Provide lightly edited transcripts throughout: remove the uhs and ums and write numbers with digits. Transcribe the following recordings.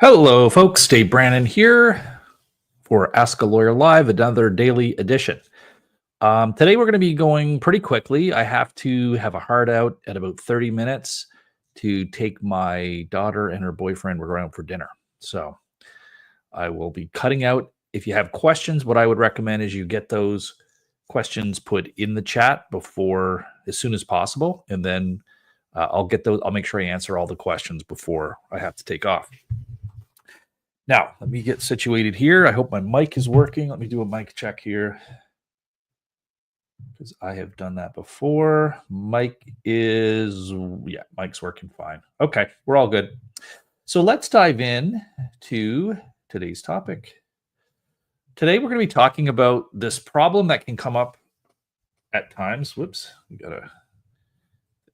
Hello, folks. Dave Brannen here for Ask a Lawyer Live, another daily edition. Today we're going to be going pretty quickly. I have to have a hard out at about 30 minutes to take my daughter and her boyfriend. We're going out for dinner. So I will be cutting out. If you have questions, what I would recommend is you get those questions put in the chat before as soon as possible. And then I'll get those. I'll make sure I answer all the questions before I have to take off. Now, let me get situated here. I hope my mic is working. Let me do a mic check here because I have done that before. Mic's working fine. Okay, we're all good. So let's dive in to today's topic. Today, we're going to be talking about this problem that can come up at times. Whoops, we got to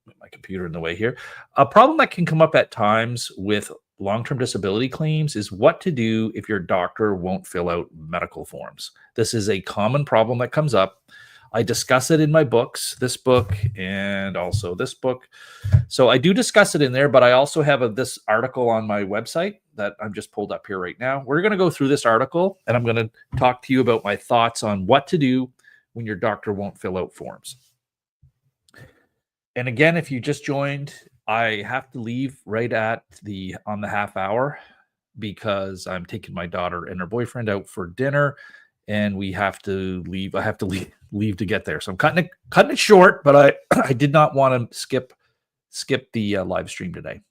put my computer in the way here. A problem that can come up at times with long-term disability claims is what to do if your doctor won't fill out medical forms. This is a common problem that comes up. I discuss it in my books, this book and also this book. So I do discuss it in there, but I also have this article on my website that I'm just pulled up here right now. We're going to go through this article and I'm going to talk to you about my thoughts on what to do when your doctor won't fill out forms. And again, if you just joined, I have to leave right on the half hour because I'm taking my daughter and her boyfriend out for dinner and we have to leave. I have to leave to get there. So I'm cutting it short, but I did not want to skip the live stream today.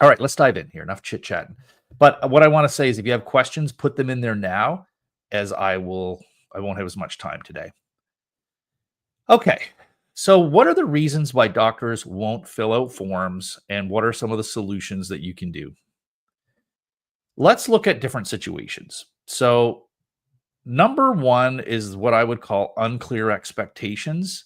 All right, let's dive in here. Enough chit chatting. But what I want to say is if you have questions, put them in there now as I won't have as much time today. Okay. So what are the reasons why doctors won't fill out forms and what are some of the solutions that you can do? Let's look at different situations. So number one is what I would call unclear expectations.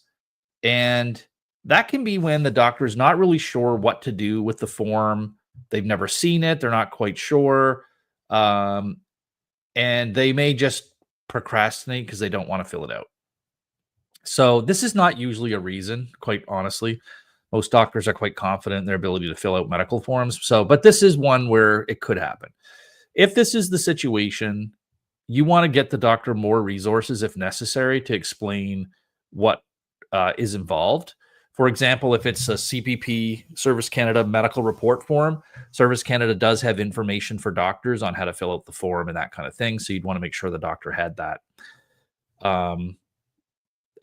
And that can be when the doctor is not really sure what to do with the form. They've never seen it. They're not quite sure. And they may just procrastinate because they don't want to fill it out. So this is not usually a reason, quite honestly. Most doctors are quite confident in their ability to fill out medical forms. But this is one where it could happen. If this is the situation, you want to get the doctor more resources if necessary to explain what is involved. For example, if it's a CPP, Service Canada medical report form, Service Canada does have information for doctors on how to fill out the form and that kind of thing. So you'd want to make sure the doctor had that.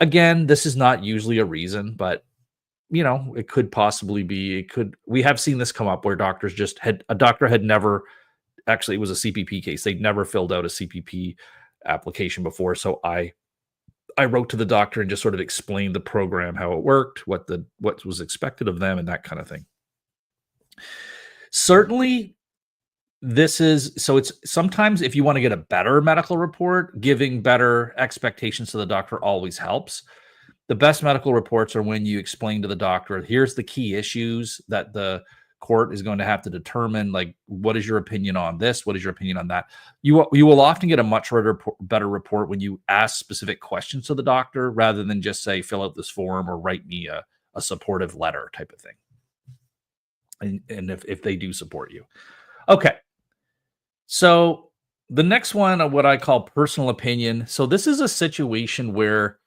Again, this is not usually a reason, but it could possibly be. We have seen this come up where a doctor had never, actually it was a CPP case. They'd never filled out a CPP application before. So I wrote to the doctor and just sort of explained the program, how it worked, what was expected of them and that kind of thing. Certainly, it's sometimes if you want to get a better medical report, giving better expectations to the doctor always helps. The best medical reports are when you explain to the doctor, here's the key issues that the court is going to have to determine, like, what is your opinion on this? What is your opinion on that? You will often get a much better report when you ask specific questions to the doctor rather than just say, fill out this form or write me a supportive letter type of thing. And if they do support you. Okay. So the next one, what I call personal opinion. So this is a situation where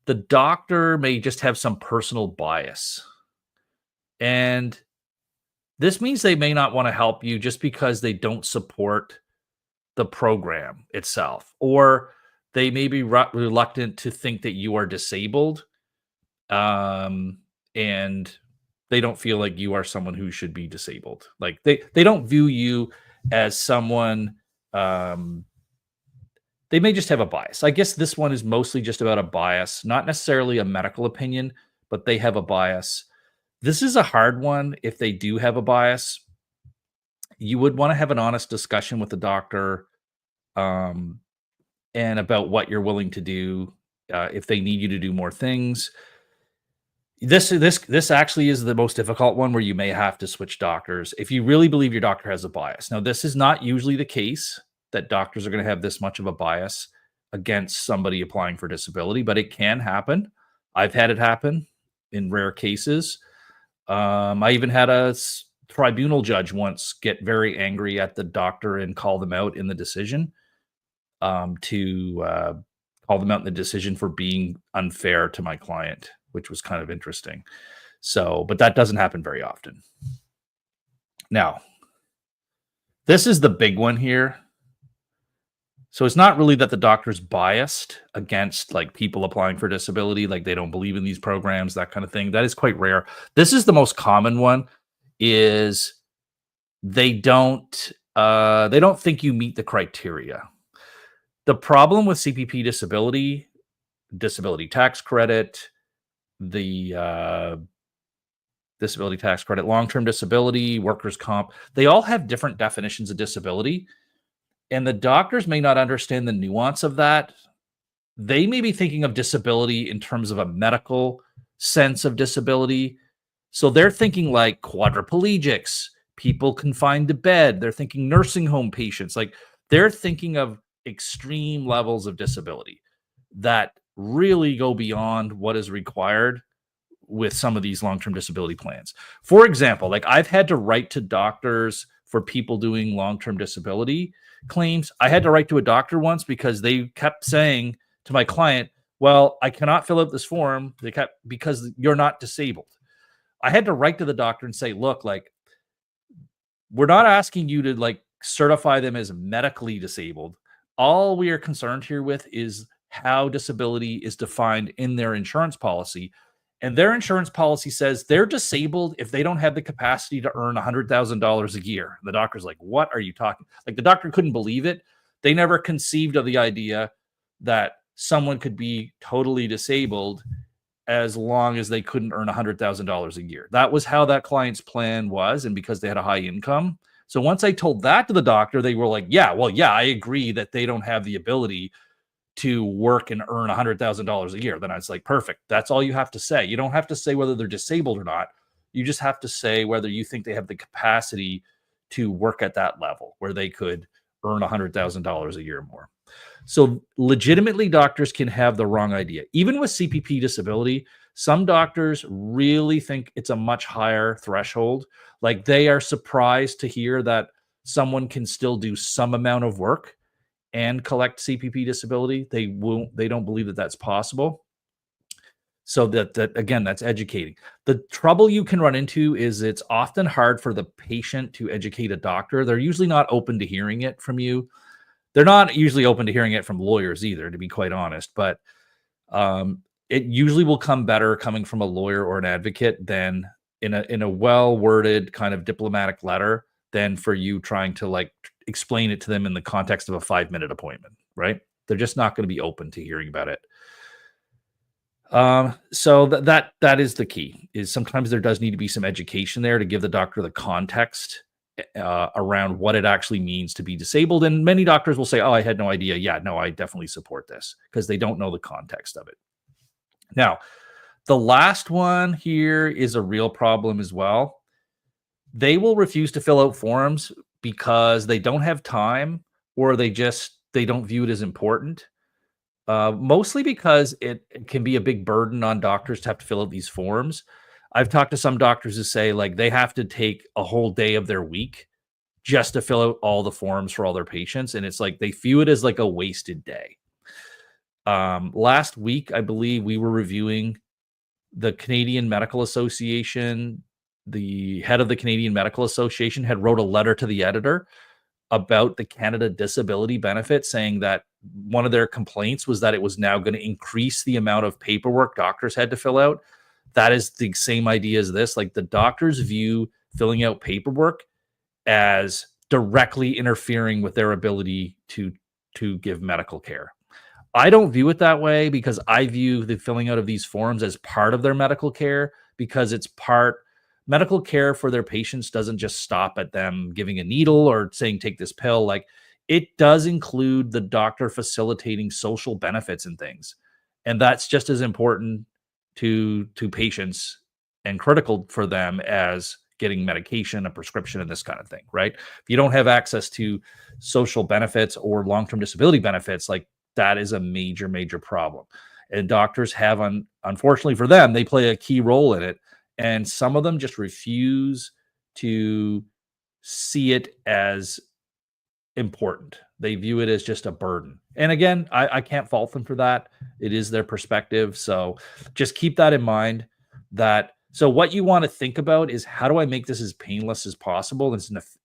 the doctor may just have some personal bias. And this means they may not want to help you just because they don't support the program itself, or they may be reluctant to think that you are disabled, and they don't feel like you are someone who should be disabled. Like they don't view you as someone. They may just have a bias. I guess this one is mostly just about a bias, not necessarily a medical opinion, but they have a bias. This is a hard one. If they do have a bias, you would want to have an honest discussion with the doctor and about what you're willing to do, if they need you to do more things. This actually is the most difficult one where you may have to switch doctors if you really believe your doctor has a bias. Now, this is not usually the case that doctors are going to have this much of a bias against somebody applying for disability, but it can happen. I've had it happen in rare cases. I even had a tribunal judge once get very angry at the doctor and call them out in the decision, to call them out in the decision for being unfair to my client, which was kind of interesting. So, but that doesn't happen very often. Now, this is the big one here. So it's not really that the doctor's biased against like people applying for disability, like they don't believe in these programs, that kind of thing. That is quite rare. This is the most common one, is they don't think you meet the criteria. The problem with CPP disability, disability tax credit, the disability tax credit, long-term disability, workers' comp, they all have different definitions of disability. And the doctors may not understand the nuance of that. They may be thinking of disability in terms of a medical sense of disability. So they're thinking like quadriplegics, people confined to bed. They're thinking nursing home patients. Like they're thinking of extreme levels of disability that really go beyond what is required with some of these long-term disability plans. For example, like I've had to write to doctors for people doing long-term disability claims. I had to write to a doctor once because they kept saying to my client, well, I cannot fill out this form because you're not disabled. I had to write to the doctor and say, look, like, we're not asking you to like certify them as medically disabled. All we are concerned here with is how disability is defined in their insurance policy. And their insurance policy says they're disabled if they don't have the capacity to earn $100,000 a year. The doctor's like, what are you talking? Like the doctor couldn't believe it. They never conceived of the idea that someone could be totally disabled as long as they couldn't earn $100,000 a year. That was how that client's plan was. And because they had a high income. So once I told that to the doctor, they were like, yeah, well, yeah, I agree that they don't have the ability to work and earn $100,000 a year. Then I was like, perfect. That's all you have to say. You don't have to say whether they're disabled or not. You just have to say whether you think they have the capacity to work at that level where they could earn $100,000 a year more. So legitimately, doctors can have the wrong idea. Even with CPP disability, some doctors really think it's a much higher threshold. Like they are surprised to hear that someone can still do some amount of work and collect CPP disability. They don't believe that that's possible. So that again, that's educating. The trouble you can run into is it's often hard for the patient to educate a doctor. They're usually not open to hearing it from you. They're not usually open to hearing it from lawyers either, to be quite honest. But it usually will come better coming from a lawyer or an advocate than in a well-worded kind of diplomatic letter than for you trying to like explain it to them in the context of a 5-minute appointment, right? They're just not going to be open to hearing about it. So that is the key. Is sometimes there does need to be some education there to give the doctor the context around what it actually means to be disabled. And many doctors will say, oh, I had no idea. Yeah, no, I definitely support this, because they don't know the context of it. Now, the last one here is a real problem as well. They will refuse to fill out forms because they don't have time, or they don't view it as important. Mostly because it can be a big burden on doctors to have to fill out these forms. I've talked to some doctors who say like they have to take a whole day of their week just to fill out all the forms for all their patients. And it's like they view it as like a wasted day. Last week, I believe we were reviewing the Canadian Medical Association. The head of the Canadian Medical Association had wrote a letter to the editor about the Canada Disability Benefit, saying that one of their complaints was that it was now going to increase the amount of paperwork doctors had to fill out. That is the same idea as this. Like the doctors view filling out paperwork as directly interfering with their ability to give medical care. I don't view it that way, because I view the filling out of these forms as part of their medical care, because it's medical care for their patients doesn't just stop at them giving a needle or saying, take this pill. Like it does include the doctor facilitating social benefits and things. And that's just as important to patients and critical for them as getting medication, a prescription, and this kind of thing, right? If you don't have access to social benefits or long-term disability benefits, like that is a major, major problem. And doctors have, unfortunately for them, they play a key role in it. And some of them just refuse to see it as important. They view it as just a burden. And again, I can't fault them for that. It is their perspective. So just keep that in mind that so what you want to think about is how do I make this as painless as possible,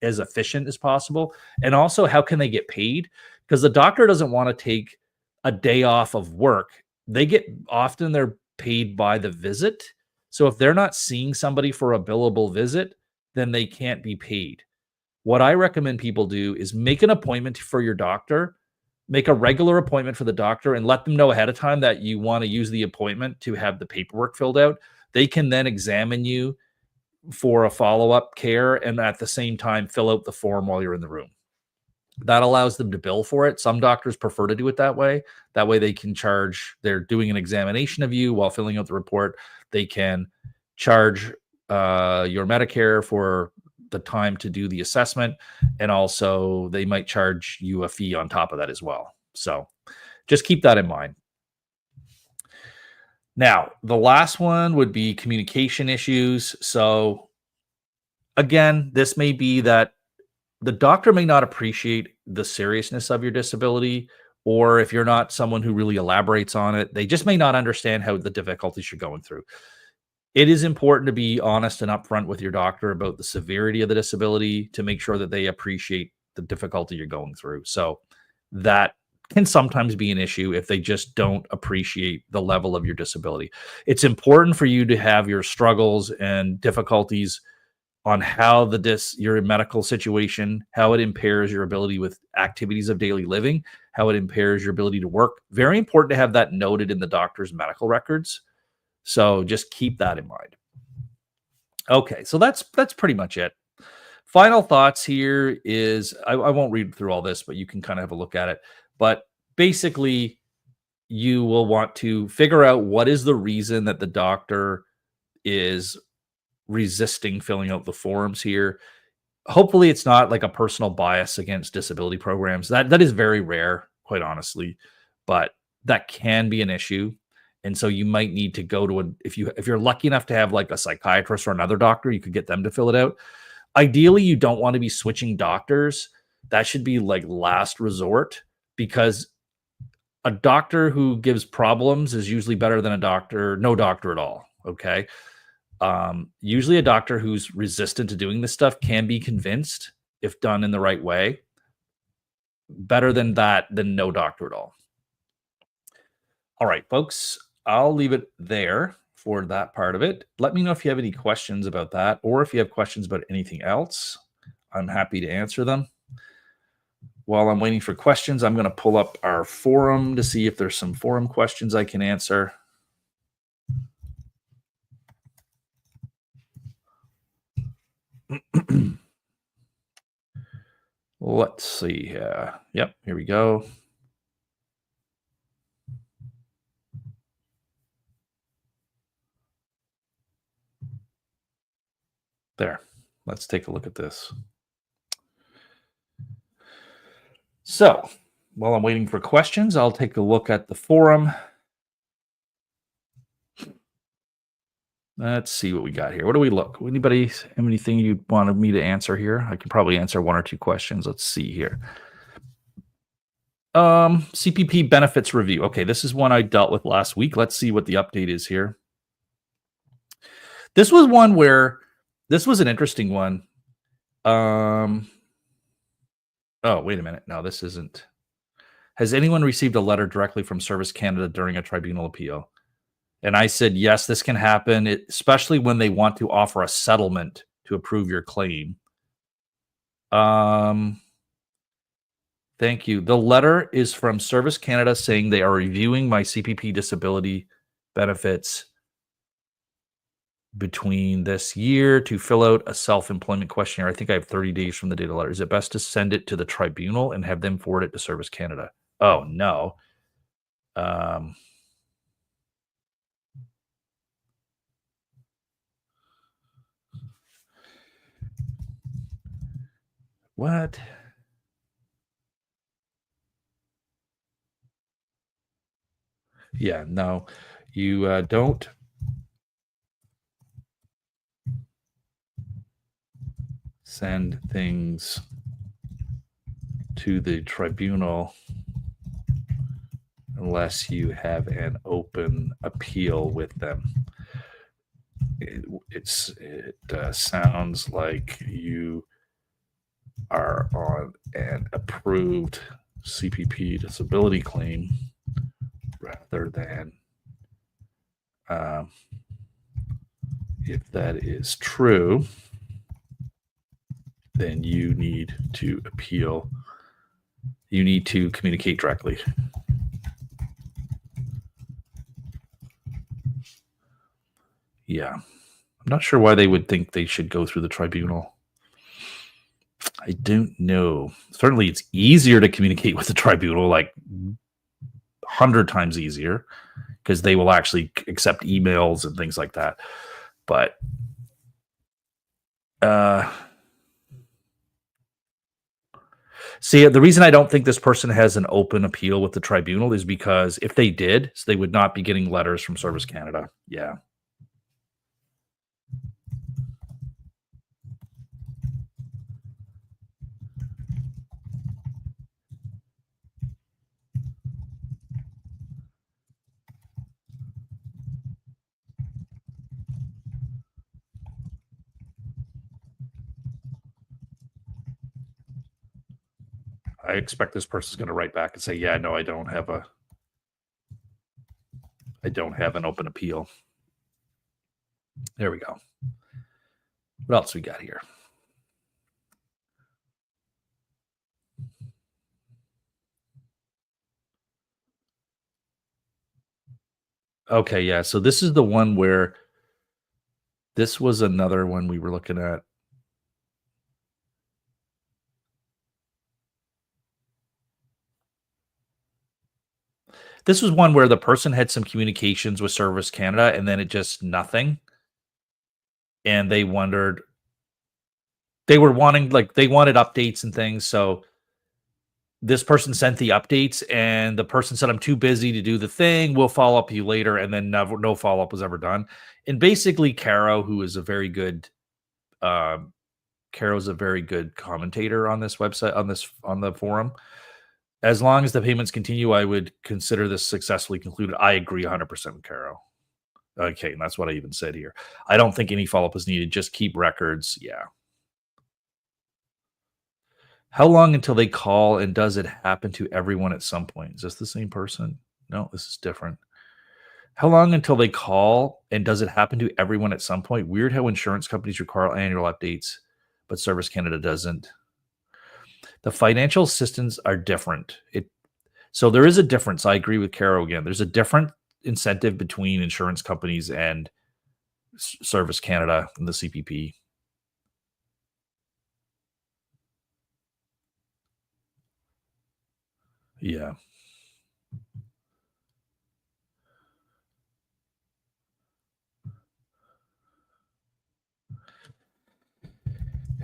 as efficient as possible, and also how can they get paid? Because the doctor doesn't want to take a day off of work. They're paid by the visit. So if they're not seeing somebody for a billable visit, then they can't be paid. What I recommend people do is make an appointment for your doctor, make a regular appointment for the doctor, and let them know ahead of time that you want to use the appointment to have the paperwork filled out. They can then examine you for a follow-up care and at the same time fill out the form while you're in the room. That allows them to bill for it. Some doctors prefer to do it that way. That way they can charge, they're doing an examination of you while filling out the report. They can charge your Medicare for the time to do the assessment. And also they might charge you a fee on top of that as well. So just keep that in mind. Now, the last one would be communication issues. So again, this may be that the doctor may not appreciate the seriousness of your disability, or if you're not someone who really elaborates on it, they just may not understand how the difficulties you're going through. It is important to be honest and upfront with your doctor about the severity of the disability to make sure that they appreciate the difficulty you're going through. So that can sometimes be an issue if they just don't appreciate the level of your disability. It's important for you to have your struggles and difficulties on how your medical situation, how it impairs your ability with activities of daily living, how it impairs your ability to work. Very important to have that noted in the doctor's medical records. So just keep that in mind. Okay, so that's pretty much it. Final thoughts here is, I won't read through all this, but you can kind of have a look at it. But basically, you will want to figure out what is the reason that the doctor is resisting filling out the forms here. Hopefully it's not like a personal bias against disability programs. That is very rare, quite honestly, but that can be an issue. And so you might need to go to if you're lucky enough to have like a psychiatrist or another doctor, you could get them to fill it out. Ideally, you don't want to be switching doctors. That should be like last resort, because a doctor who gives problems is usually better than no doctor at all. Okay. Usually a doctor who's resistant to doing this stuff can be convinced, if done in the right way. Better than no doctor at all. All right, folks, I'll leave it there for that part of it. Let me know if you have any questions about that, or if you have questions about anything else. I'm happy to answer them. While I'm waiting for questions, I'm going to pull up our forum to see if there's some forum questions I can answer. Let's see here. Yep, here we go. There. Let's take a look at this. So, while I'm waiting for questions, I'll take a look at the forum. Let's see what we got here. What do we look? Anybody have anything you wanted me to answer here? I can probably answer one or two questions. Let's see here. CPP benefits review. Okay, this is one I dealt with last week. Let's see what the update is here. This was one where this was an interesting one. Oh, wait a minute. No, this isn't. Has anyone received a letter directly from Service Canada during a tribunal appeal? And I said, yes, this can happen, especially when they want to offer a settlement to approve your claim. Thank you. The letter is from Service Canada saying they are reviewing my CPP disability benefits between this year to fill out a self-employment questionnaire. I think I have 30 days from the date of the letter. Is it best to send it to the tribunal and have them forward it to Service Canada? Oh, no. Um, what? Yeah, no. You don't send things to the tribunal unless you have an open appeal with them. It sounds like you are on an approved CPP disability claim rather than if that is true, then you need to appeal. You need to communicate directly. Yeah. I'm not sure why they would think they should go through the tribunal. I don't know. Certainly it's easier to communicate with the tribunal, like 100 times easier, because they will actually accept emails and things like that. But see, the reason I don't think this person has an open appeal with the tribunal is because if they did, they would not be getting letters from Service Canada. Yeah. I expect this person's going to write back and say, yeah, no, I don't have an open appeal. There we go. What else we got here? Okay, yeah. So this is the one where this was another one we were looking at. This was one where the person had some communications with Service Canada and then it just nothing. And they wondered, they wanted updates and things. So this person sent the updates and the person said, I'm too busy to do the thing. We'll follow up with you later. And then no follow up was ever done. And basically Caro, who is a very good, Caro's a very good commentator on this website, on the forum. As long as the payments continue, I would consider this successfully concluded. I agree 100% with Caro. Okay, and that's what I even said here. I don't think any follow-up is needed. Just keep records. Yeah. How long until they call, and does it happen to everyone at some point? Is this the same person? No, this is different. How long until they call, and does it happen to everyone at some point? Weird how insurance companies require annual updates, but Service Canada doesn't. The financial assistants are different. So there is a difference. I agree with Caro again. There's a different incentive between insurance companies and Service Canada and the CPP. Yeah.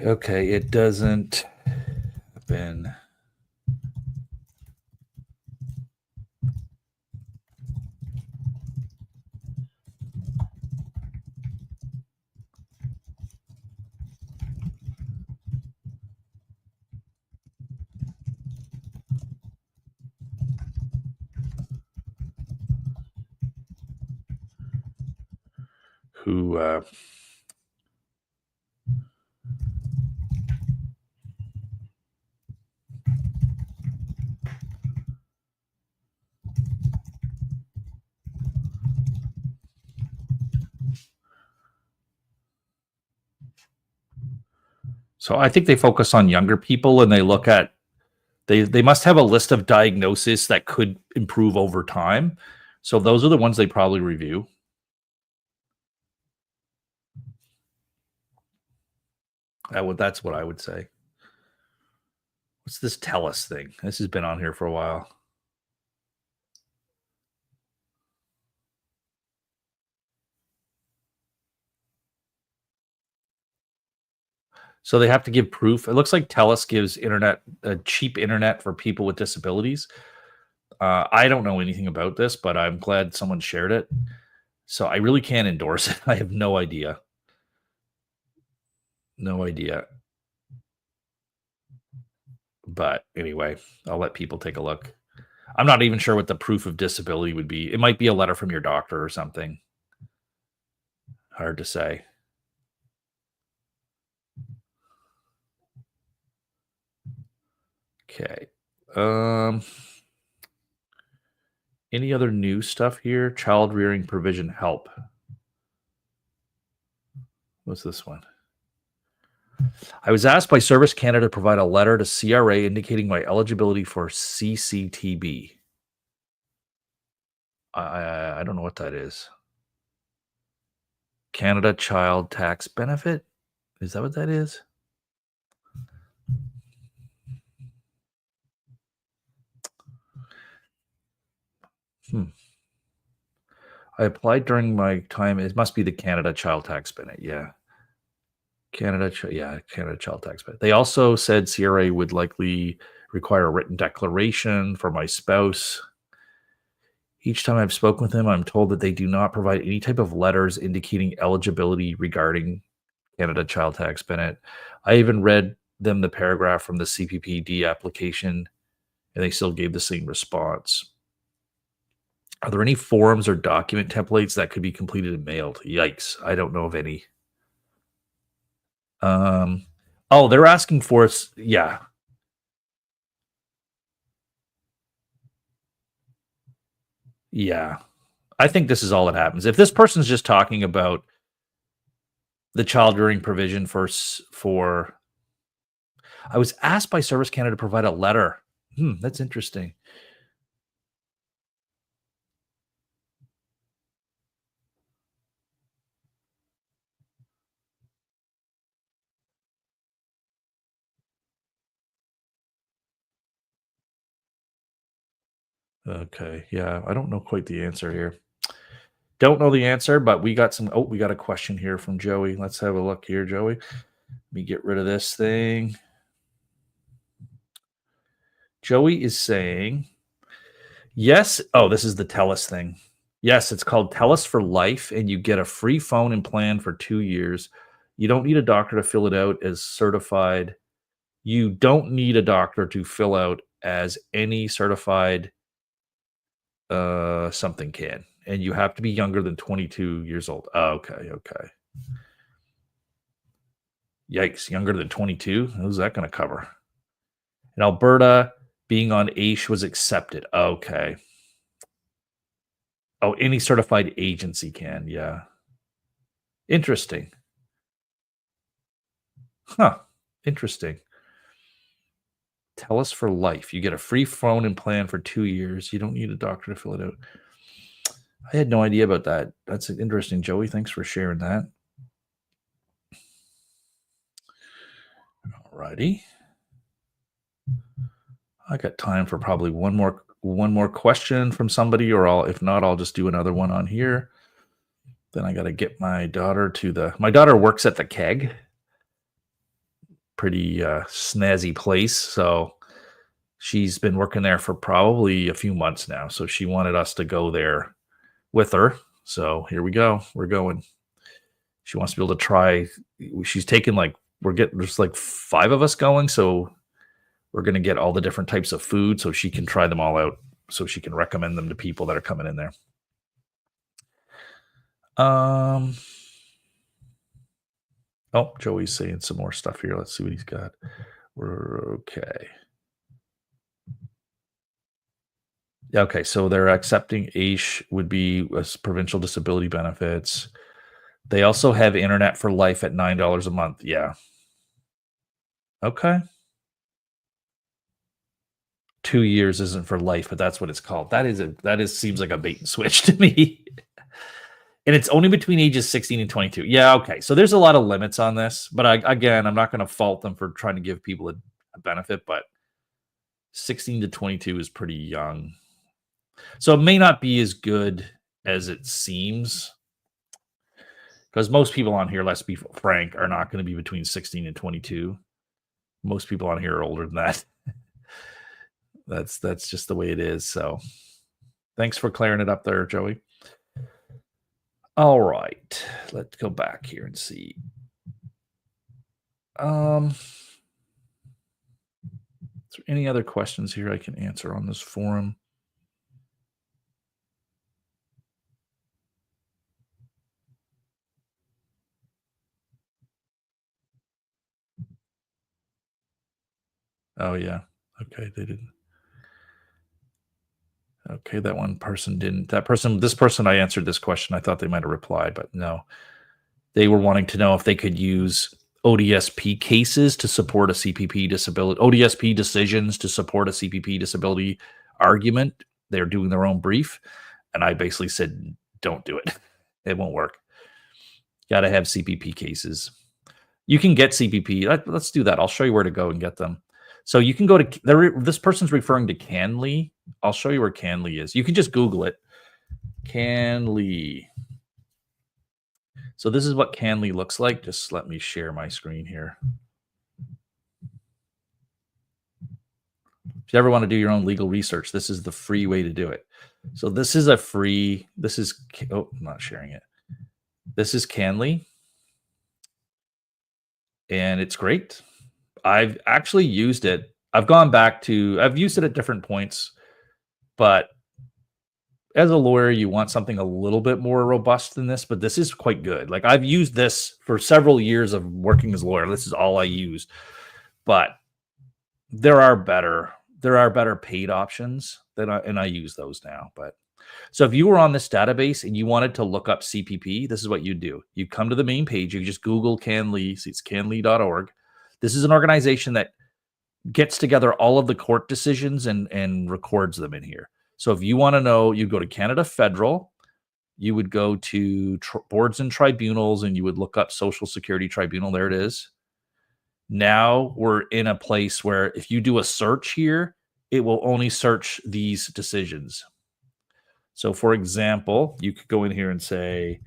Okay, it doesn't happen. Who so I think they focus on younger people and they look at they must have a list of diagnoses that could improve over time. So those are the ones they probably review. That's what I would say. What's this TELUS thing? This has been on here for a while. So they have to give proof. It looks like TELUS gives cheap internet for people with disabilities. I don't know anything about this, but I'm glad someone shared it. So I really can't endorse it. I have no idea. No idea. But anyway, I'll let people take a look. I'm not even sure what the proof of disability would be. It might be a letter from your doctor or something. Hard to say. Okay. Um, any other new stuff here? Child rearing provision help. What's this one? I was asked by Service Canada to provide a letter to CRA indicating my eligibility for CCTB. I don't know what that is. Canada Child Tax Benefit? Is that what that is? Hmm. I applied during my time. It must be the Canada Child Tax Benefit. Yeah. Canada Child Tax Benefit. They also said CRA would likely require a written declaration for my spouse. Each time I've spoken with him, I'm told that they do not provide any type of letters indicating eligibility regarding Canada Child Tax Benefit. I even read them the paragraph from the CPPD application, and they still gave the same response. Are there any forms or document templates that could be completed and mailed? Yikes. I don't know of any. Um, oh, they're asking for us. Yeah. Yeah. I think this is all that happens. If this person's just talking about the child rearing provision for I was asked by Service Canada to provide a letter. That's interesting. Okay. Yeah, I don't know quite the answer here. Don't know the answer, but we got a question here from Joey. Let's have a look here, Joey. Let me get rid of this thing. Joey is saying, yes. Oh, this is the TELUS thing. Yes, it's called TELUS for Life, and you get a free phone and plan for 2 years. You don't need a doctor to fill it out as certified. You don't need a doctor to fill out as any certified something can. And you have to be younger than 22 years old. Oh, okay, okay. Yikes, younger than 22? Who's that going to cover? In Alberta, being on AISH was accepted. Okay. Oh, any certified agency can. Yeah. Interesting. Huh. Interesting. TELUS for Life. You get a free phone and plan for 2 years. You don't need a doctor to fill it out. I had no idea about that. That's interesting, Joey. Thanks for sharing that. Alrighty. I got time for probably one more question from somebody, or if not, I'll just do another one on here. Then I got to get my daughter my daughter works at the Keg, pretty snazzy place. So she's been working there for probably a few months now. So she wanted us to go there with her. So here we go. We're going. She wants to be able to try. She's taking there's like 5 of us going. So we're going to get all the different types of food so she can try them all out. So she can recommend them to people that are coming in there. Oh, Joey's saying some more stuff here. Let's see what he's got. We're okay. Okay, so they're accepting AISH would be as provincial disability benefits. They also have internet for life at $9 a month. Yeah. Okay. 2 years isn't for life, but that's what it's called. That is seems like a bait and switch to me. And it's only between ages 16 and 22. Yeah, okay. So there's a lot of limits on this, but again, I'm not going to fault them for trying to give people a benefit, but 16 to 22 is pretty young. So it may not be as good as it seems because most people on here, let's be frank, are not going to be between 16 and 22. Most people on here are older than that. That's just the way it is. So thanks for clearing it up there, Joey. All right, let's go back here and see. Is there any other questions here I can answer on this forum? Oh yeah. Okay, they didn't. Okay, that one person didn't. This person, I answered this question. I thought they might have replied, but no. They were wanting to know if they could use ODSP cases to support a CPP disability, ODSP decisions to support a CPP disability argument. They're doing their own brief. And I basically said, don't do it. It won't work. Got to have CPP cases. You can get CPP. Let's do that. I'll show you where to go and get them. So you can go to, this person's referring to Canly. I'll show you where Canly is. You can just Google it. Canly. So this is what Canly looks like. Just let me share my screen here. If you ever want to do your own legal research, this is the free way to do it. So this is I'm not sharing it. This is Canly. And it's great. I've actually used it. I've used it at different points, but as a lawyer, you want something a little bit more robust than this, but this is quite good. Like I've used this for several years of working as a lawyer. This is all I used, but there are better paid options and I use those now. But so if you were on this database and you wanted to look up CPP, this is what you do. You come to the main page, you just Google Canly, it's canly.org. This is an organization that gets together all of the court decisions and records them in here. So if you want to know, you go to Canada Federal, you would go to boards and tribunals, and you would look up Social Security Tribunal. There it is. Now we're in a place where if you do a search here, it will only search these decisions. So for example, you could go in here and say,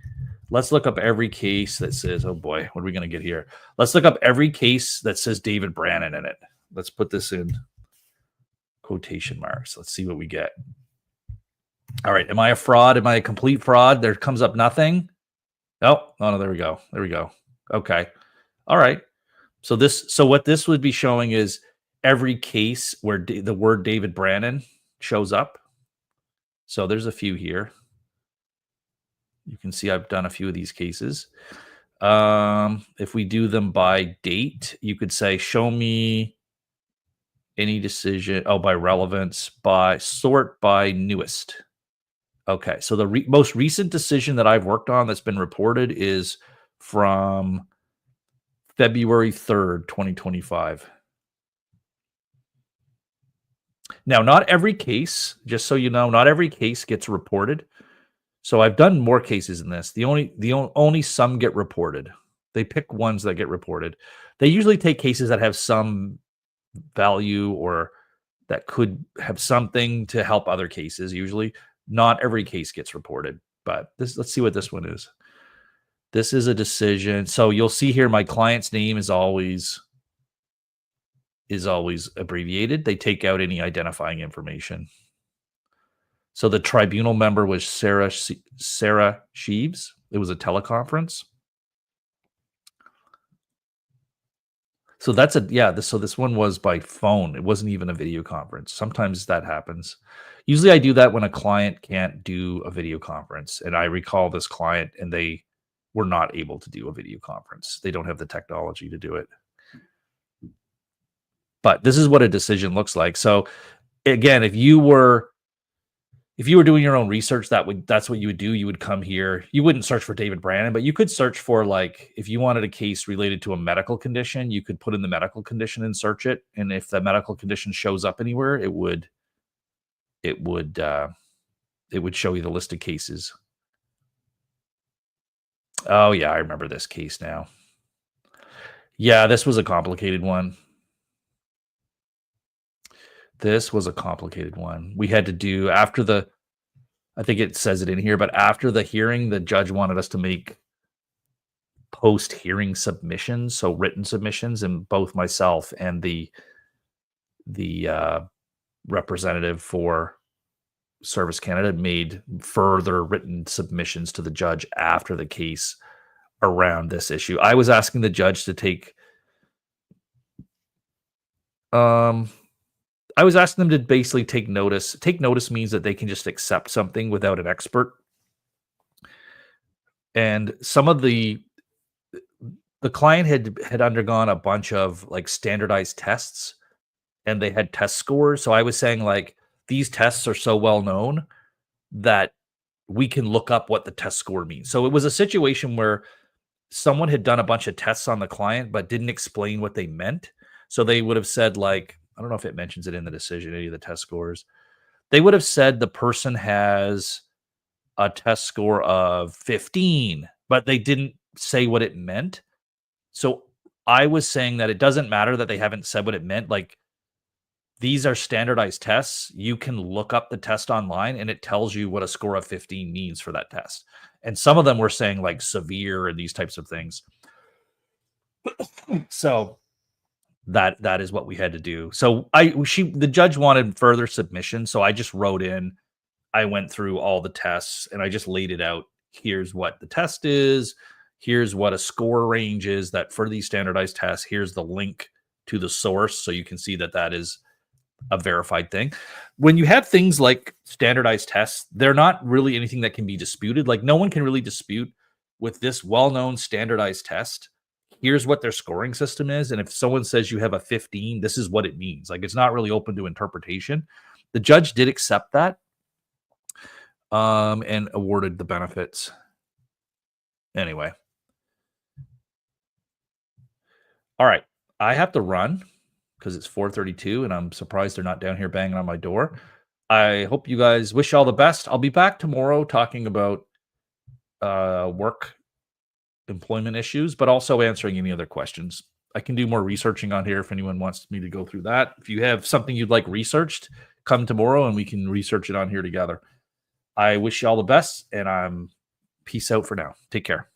let's look up every case that says, oh boy, what are we going to get here? Let's look up every case that says David Brannen in it. Let's put this in quotation marks. Let's see what we get. All right. Am I a fraud? Am I a complete fraud? There comes up nothing. Oh, no, there we go. There we go. Okay. All right. So what this would be showing is every case where the word David Brannen shows up. So there's a few here. You can see I've done a few of these cases. If we do them by date, you could say, show me any decision. Oh, by relevance, sort by newest. Okay, so the most recent decision that I've worked on that's been reported is from February 3rd, 2025. Now, not every case, just so you know, not every case gets reported. So I've done more cases in this. Only some get reported. They pick ones that get reported. They usually take cases that have some value or that could have something to help other cases. Usually, not every case gets reported. But let's see what this one is. This is a decision. So you'll see here, my client's name is always abbreviated. They take out any identifying information. So the tribunal member was Sarah Sheaves. It was a teleconference. So this one was by phone. It wasn't even a video conference. Sometimes that happens. Usually I do that when a client can't do a video conference. And I recall this client and they were not able to do a video conference. They don't have the technology to do it. But this is what a decision looks like. So again, if you were doing your own research, that's what you would do. You would come here. You wouldn't search for David Brannen, but you could search for, like, if you wanted a case related to a medical condition, you could put in the medical condition and search it. And if the medical condition shows up anywhere, it would show you the list of cases. Oh, yeah, I remember this case now. Yeah, this was a complicated one. This was a complicated one. We had to do after the I think it says it in here, but after the hearing, the judge wanted us to make post-hearing submissions, so written submissions, and both myself and the representative for Service Canada made further written submissions to the judge after the case around this issue. I was asking the judge to um I was asking them to basically take notice. Take notice means that they can just accept something without an expert. And some of the client had undergone a bunch of like standardized tests and they had test scores. So I was saying like these tests are so well known that we can look up what the test score means. So it was a situation where someone had done a bunch of tests on the client but didn't explain what they meant. So they would have said like I don't know if it mentions it in the decision any of the test scores. They would have said the person has a test score of 15, but they didn't say what it meant. So I was saying that it doesn't matter that they haven't said what it meant. Like these are standardized tests. You can look up the test online and it tells you what a score of 15 means for that test. And some of them were saying like severe and these types of things. So that is what we had to do. So the judge wanted further submission. So I just wrote in, I went through all the tests and I just laid it out. Here's what the test is. Here's what a score range is that for these standardized tests. Here's the link to the source. So you can see that that is a verified thing. When you have things like standardized tests, they're not really anything that can be disputed. Like no one can really dispute with this well-known standardized test. Here's what their scoring system is. And if someone says you have a 15, this is what it means. Like it's not really open to interpretation. The judge did accept that and awarded the benefits. Anyway. All right. I have to run because it's 4:32 and I'm surprised they're not down here banging on my door. I hope you guys wish all the best. I'll be back tomorrow talking about work employment issues, but also answering any other questions. I can do more researching on here if anyone wants me to go through that. If you have something you'd like researched, come tomorrow and we can research it on here together. I wish you all the best and I'm peace out for now. Take care.